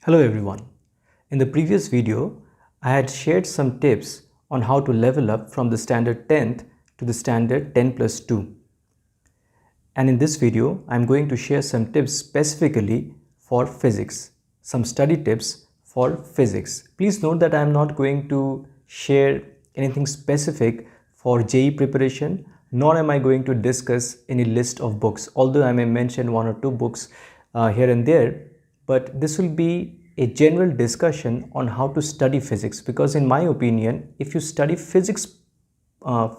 Hello everyone. In the previous video, I had shared some tips on how to level up from the standard 10th to the standard 10 plus 2. And in this video, I'm going to share some tips specifically for physics, some study tips for physics. Please note that I'm not going to share anything specific for JEE preparation, nor am I going to discuss any list of books, although I may mention one or two books here and there. But this will be a general discussion on how to study physics, because in my opinion, if you study physics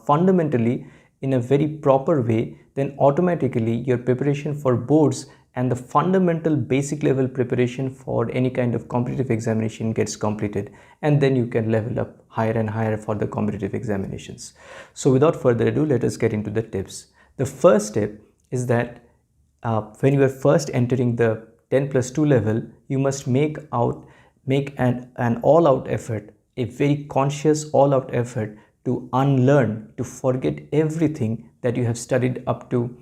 fundamentally in a very proper way, then automatically your preparation for boards and the fundamental basic level preparation for any kind of competitive examination gets completed, and then you can level up higher and higher for the competitive examinations. So without further ado, let us get into the tips. The first tip is that when you are first entering the 10 plus 2 level, you must make an all-out effort, a very conscious all-out effort to unlearn, to forget everything that you have studied up to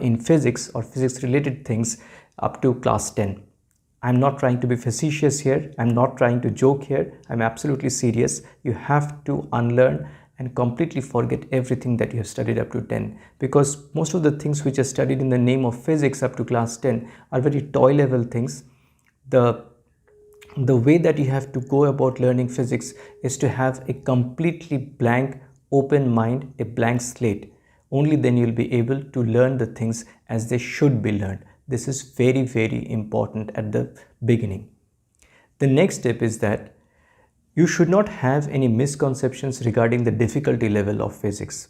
in physics or physics related things up to class 10. I'm not trying to be facetious here. I'm not trying to joke here. I'm absolutely serious. You have to unlearn and completely forget everything that you have studied up to 10, because most of the things which are studied in the name of physics up to class 10 are very toy level things. The way that you have to go about learning physics is to have a completely blank, open mind, a blank slate. Only then you'll be able to learn the things as they should be learned. This is very, very important at the beginning. The next step is that you should not have any misconceptions regarding the difficulty level of physics.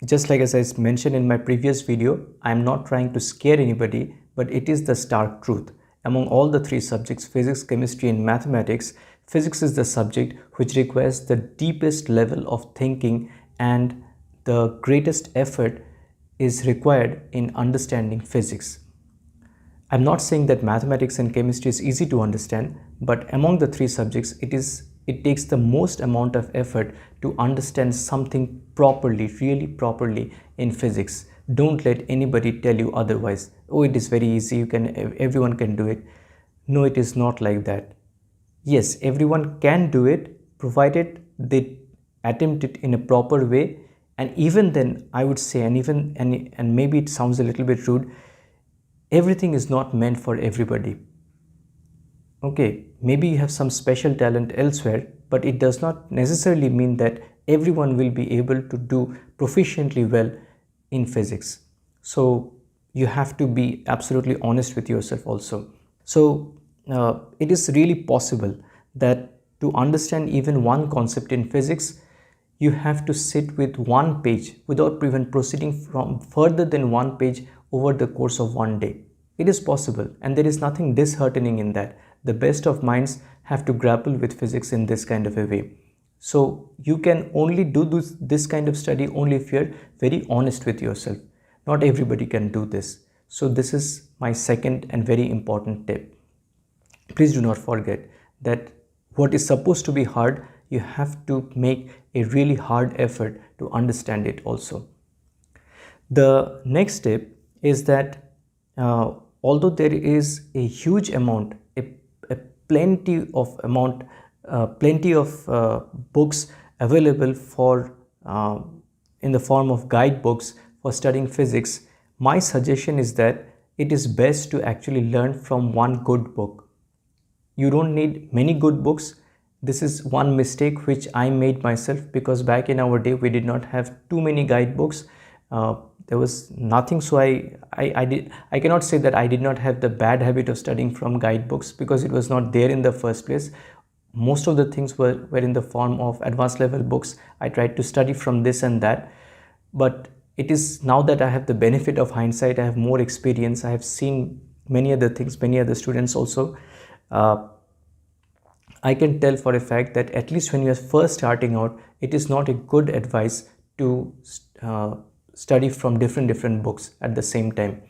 Just like as I mentioned in my previous video, I am not trying to scare anybody, but it is the stark truth. Among all the three subjects, physics, chemistry and mathematics, physics is the subject which requires the deepest level of thinking, and the greatest effort is required in understanding physics. I'm not saying that mathematics and chemistry is easy to understand, but among the three subjects, it takes the most amount of effort to understand something properly, really properly in physics. Don't let anybody tell you otherwise. Oh, it is very easy, everyone can do it. No, it is not like that. Yes, everyone can do it, provided they attempt it in a proper way. And even then, I would say, and maybe it sounds a little bit rude, everything is not meant for everybody. Okay, maybe you have some special talent elsewhere, but it does not necessarily mean that everyone will be able to do proficiently well in physics. So you have to be absolutely honest with yourself also. So it is really possible that to understand even one concept in physics, you have to sit with one page without even proceeding from further than one page over the course of one day. It is possible, and there is nothing disheartening in that. The best of minds have to grapple with physics in this kind of a way. So you can only do this kind of study only if you're very honest with yourself. Not everybody can do this. So this is my second and very important tip. Please do not forget that what is supposed to be hard, you have to make a really hard effort to understand it also. The next tip is that although there is a huge amount, plenty of books available for in the form of guidebooks for studying physics, my suggestion is that it is best to actually learn from one good book. You don't need many good books. This is one mistake which I made myself, because back in our day we did not have too many guidebooks. There was nothing, so I cannot say that I did not have the bad habit of studying from guidebooks, because it was not there in the first place. Most of the things were in the form of advanced level books. I tried to study from this and that, but it is now that I have the benefit of hindsight, I have more experience, I have seen many other things, many other students also. I can tell for a fact that at least when you are first starting out, it is not a good advice to study from different books at the same time.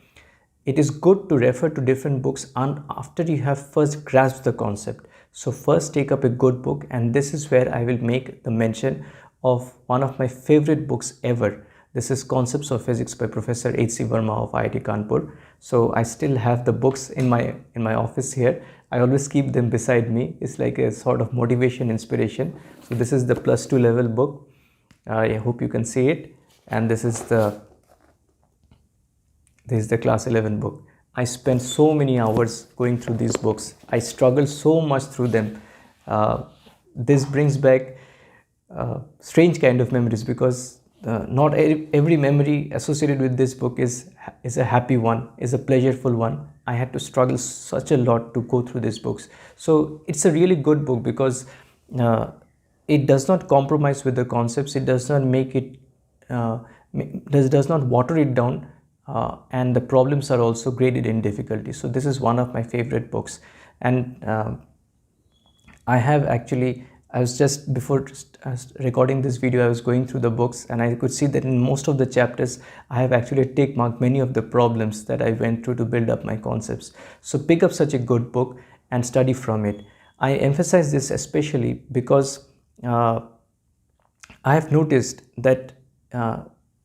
It is good to refer to different books after you have first grasped the concept. So first take up a good book, and this is where I will make the mention of one of my favorite books ever. This is Concepts of Physics by Professor H.C. Verma of IIT Kanpur. So I still have the books in my office here. I always keep them beside me. It's like a sort of motivation, inspiration. So this is the +2 level book. I hope you can see it. And this is the class 11 book. I spent so many hours going through these books. I struggled so much through them. This brings back strange kind of memories, because not every memory associated with this book is a happy one, is a pleasureful one. I had to struggle such a lot to go through these books. So it's a really good book, because it does not compromise with the concepts. It does not make it does not water it down, and the problems are also graded in difficulty. So this is one of my favorite books. And I was just before recording this video, I was going through the books, and I could see that in most of the chapters I have actually tick marked many of the problems that I went through to build up my concepts. So pick up such a good book and study from it. I emphasize this especially because I have noticed that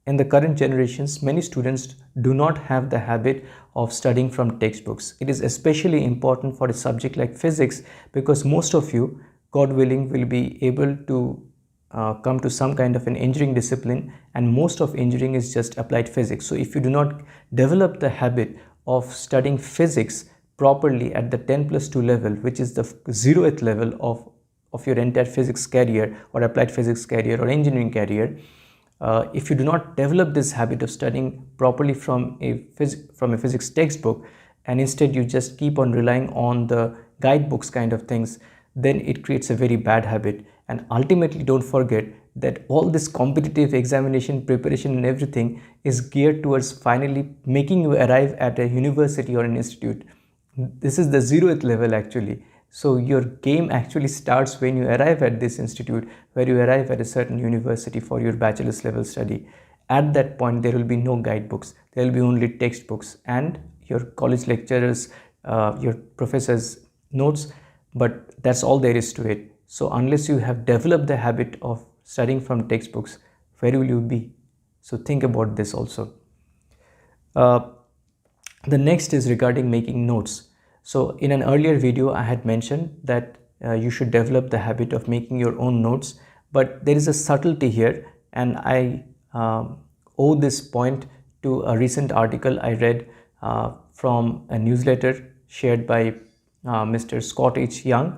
in the current generations, many students do not have the habit of studying from textbooks. It is especially important for a subject like physics, because most of you, God willing, will be able to come to some kind of an engineering discipline, and most of engineering is just applied physics. So if you do not develop the habit of studying physics properly at the 10+2 level, which is the 0th level of your entire physics career or applied physics career or engineering career, if you do not develop this habit of studying properly from a physics textbook, and instead you just keep on relying on the guidebooks kind of things, then it creates a very bad habit. And ultimately, don't forget that all this competitive examination preparation and everything is geared towards finally making you arrive at a university or an institute. This is the 0th level actually. So your game actually starts when you arrive at this institute, where you arrive at a certain university for your bachelor's level study. At that point, there will be no guidebooks. There will be only textbooks and your college lecturers, your professors' notes, but that's all there is to it. So unless you have developed the habit of studying from textbooks, where will you be? So think about this also. The next is regarding making notes. So in an earlier video, I had mentioned that you should develop the habit of making your own notes, but there is a subtlety here, and I owe this point to a recent article I read from a newsletter shared by Mr. Scott H. Young.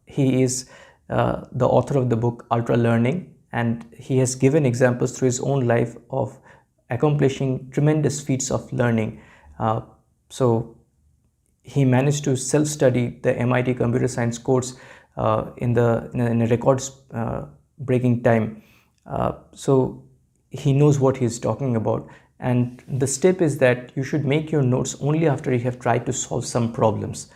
He is the author of the book Ultra Learning, and he has given examples through his own life of accomplishing tremendous feats of learning. So he managed to self-study the MIT computer science course in a record-breaking time. So he knows what he is talking about. And the step is that you should make your notes only after you have tried to solve some problems.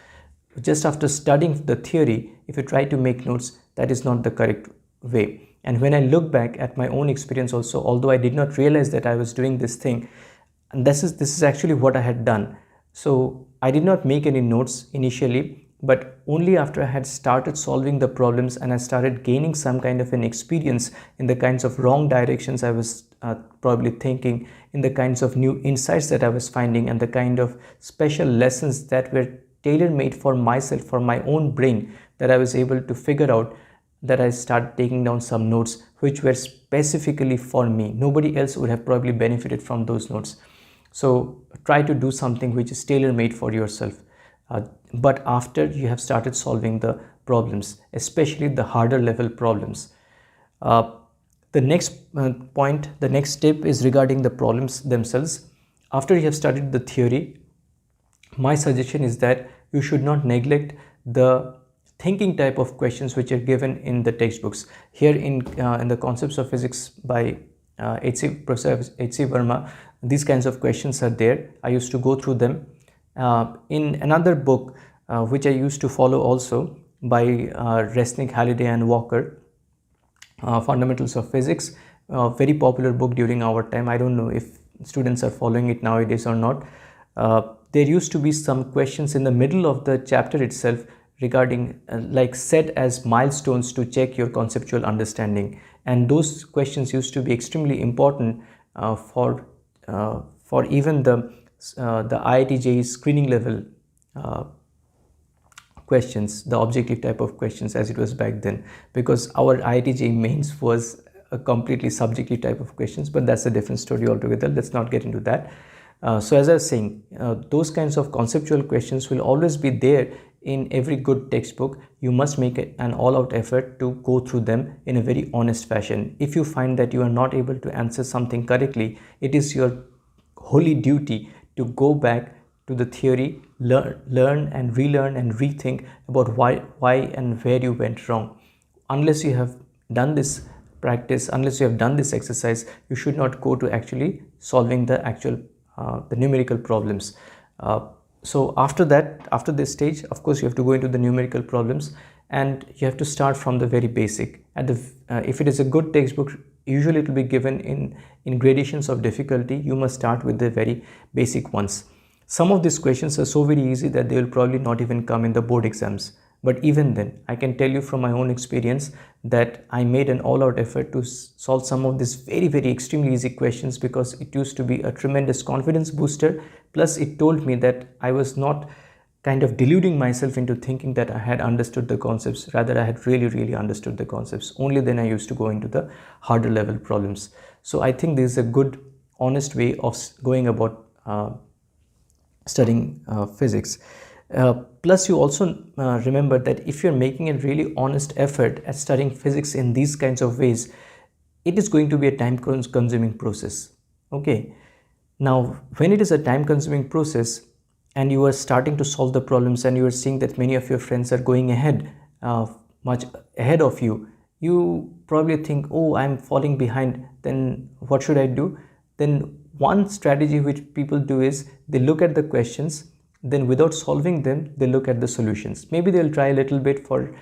Just after studying the theory, if you try to make notes, that is not the correct way. And when I look back at my own experience also, although I did not realize that I was doing this thing, and this is actually what I had done. So I did not make any notes initially, but only after I had started solving the problems and I started gaining some kind of an experience in the kinds of wrong directions I was probably thinking, in the kinds of new insights that I was finding, and the kind of special lessons that were tailor-made for myself, for my own brain, that I was able to figure out, that I started taking down some notes which were specifically for me. Nobody else would have probably benefited from those notes. So try to do something which is tailor-made for yourself, but after you have started solving the problems, especially the harder level problems. The next point, the next step is regarding the problems themselves. After you have studied the theory, my suggestion is that you should not neglect the thinking type of questions which are given in the textbooks. Here in the Concepts of Physics by Professor H.C. Verma, these kinds of questions are there. I used to go through them. In another book which I used to follow also, by Resnick, Halliday and Walker, Fundamentals of Physics, very popular book during our time. I don't know if students are following it nowadays or not. There used to be some questions in the middle of the chapter itself regarding like set as milestones to check your conceptual understanding, and those questions used to be extremely important for even the IIT JEE screening level uh, questions, the objective type of questions as it was back then, because our IIT JEE mains was a completely subjective type of questions, but that's a different story altogether. Let's not get into that. So as I was saying, those kinds of conceptual questions will always be there in every good textbook. You must make an all-out effort to go through them in a very honest fashion. If you find that you are not able to answer something correctly, it is your holy duty to go back to the theory, learn and relearn and rethink about why and where you went wrong. Unless you have done this practice, unless you have done this exercise, you should not go to actually solving the actual the numerical problems. So after that, after this stage, of course, you have to go into the numerical problems, and you have to start from the very basic. At the if it is a good textbook, usually it will be given in gradations of difficulty. You must start with the very basic ones. Some of these questions are so very easy that they will probably not even come in the board exams. But even then, I can tell you from my own experience that I made an all-out effort to solve some of these very, very extremely easy questions, because it used to be a tremendous confidence booster. Plus, it told me that I was not kind of deluding myself into thinking that I had understood the concepts. Rather, I had really, really understood the concepts. Only then I used to go into the harder level problems. So I think this is a good, honest way of going about studying physics. Plus, you also remember that if you're making a really honest effort at studying physics in these kinds of ways, it is going to be a time consuming process. Okay. Now, when it is a time consuming process and you are starting to solve the problems, and you are seeing that many of your friends are going ahead, much ahead of you, you probably think, oh, I'm falling behind, then what should I do? Then one strategy which people do is they look at the questions, then without solving them, they look at the solutions. Maybe they'll try a little bit for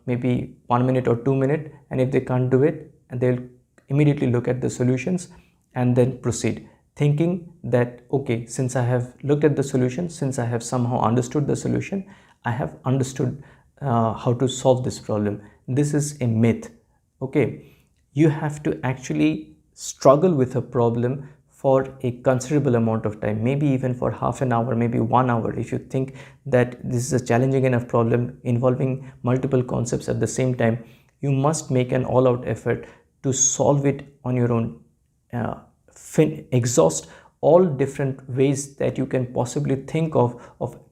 maybe 1 minute or 2 minutes, and if they can't do it, and they'll immediately look at the solutions and then proceed, thinking that, okay, since I have looked at the solution, since I have somehow understood the solution, I have understood how to solve this problem. This is a myth. Okay, you have to actually struggle with a problem for a considerable amount of time, maybe even for half an hour, maybe 1 hour. If you think that this is a challenging enough problem involving multiple concepts at the same time, you must make an all-out effort to solve it on your own. Exhaust all different ways that you can possibly think of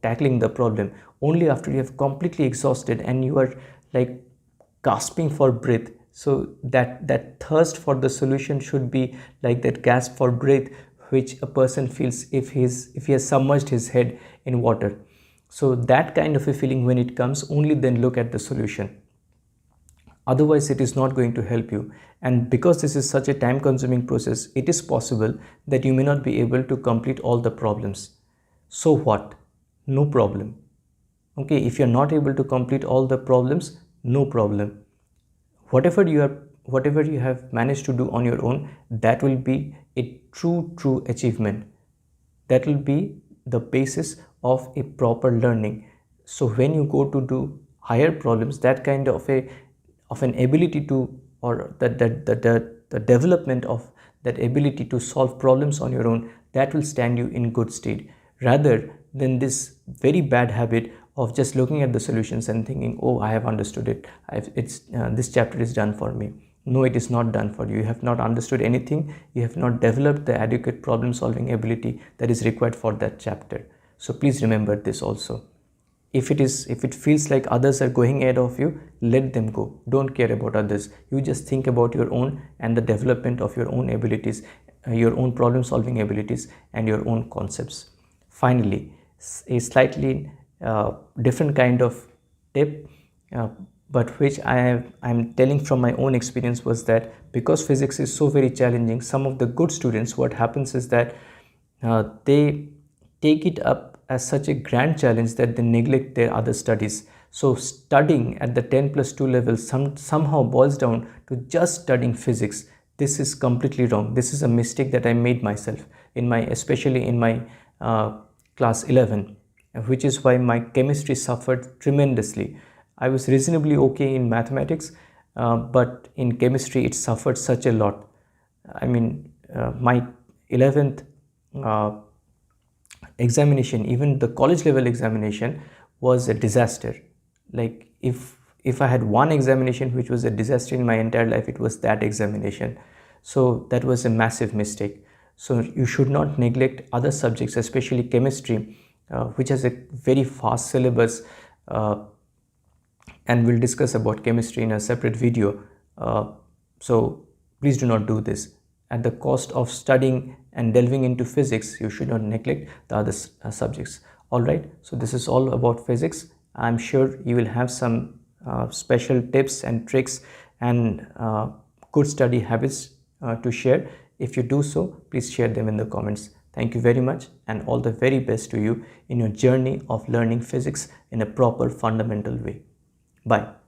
tackling the problem. Only after you have completely exhausted and you are like gasping for breath, so that thirst for the solution should be like that gasp for breath which a person feels if he has submerged his head in water. So that kind of a feeling, when it comes, only then look at the solution. Otherwise, it is not going to help you. And because this is such a time consuming process, it is possible that you may not be able to complete all the problems. So what? No problem. Okay, if you're not able to complete all the problems, no problem. Whatever you have managed to do on your own, that will be a true achievement. That will be the basis of a proper learning. So when you go to do higher problems, that kind of an ability to, or the development of that ability to solve problems on your own, that will stand you in good stead, rather than this very bad habit of just looking at the solutions and thinking, oh, I have understood it, this chapter is done for me. No, it is not done for you. You have not understood anything. You have not developed the adequate problem solving ability that is required for that chapter. So please remember this also. If it feels like others are going ahead of you, let them go. Don't care about others. You just think about your own and the development of your own abilities, your own problem solving abilities and your own concepts. Finally, a slightly different kind of tip, but which I'm telling from my own experience, was that because physics is so very challenging, some of the good students, what happens is that they take it up as such a grand challenge that they neglect their other studies. So studying at the 10+2 level somehow boils down to just studying physics. This is completely wrong. This is a mistake that I made myself, especially in my class 11. which is why my chemistry suffered tremendously. I was reasonably okay in mathematics, but in chemistry it suffered such a lot. I mean, my 11th uh, examination, even the college level examination, was a disaster. Like, if I had one examination which was a disaster in my entire life, it was that examination. So that was a massive mistake. So you should not neglect other subjects, especially chemistry, which has a very fast syllabus, uh, and we'll discuss about chemistry in a separate video. So please do not do this. At the cost of studying and delving into physics, you should not neglect the other subjects. All right, so this is all about physics. I'm sure you will have some special tips and tricks and good study habits to share. If you do so, please share them in the comments. Thank you very much, and all the very best to you in your journey of learning physics in a proper fundamental way. Bye.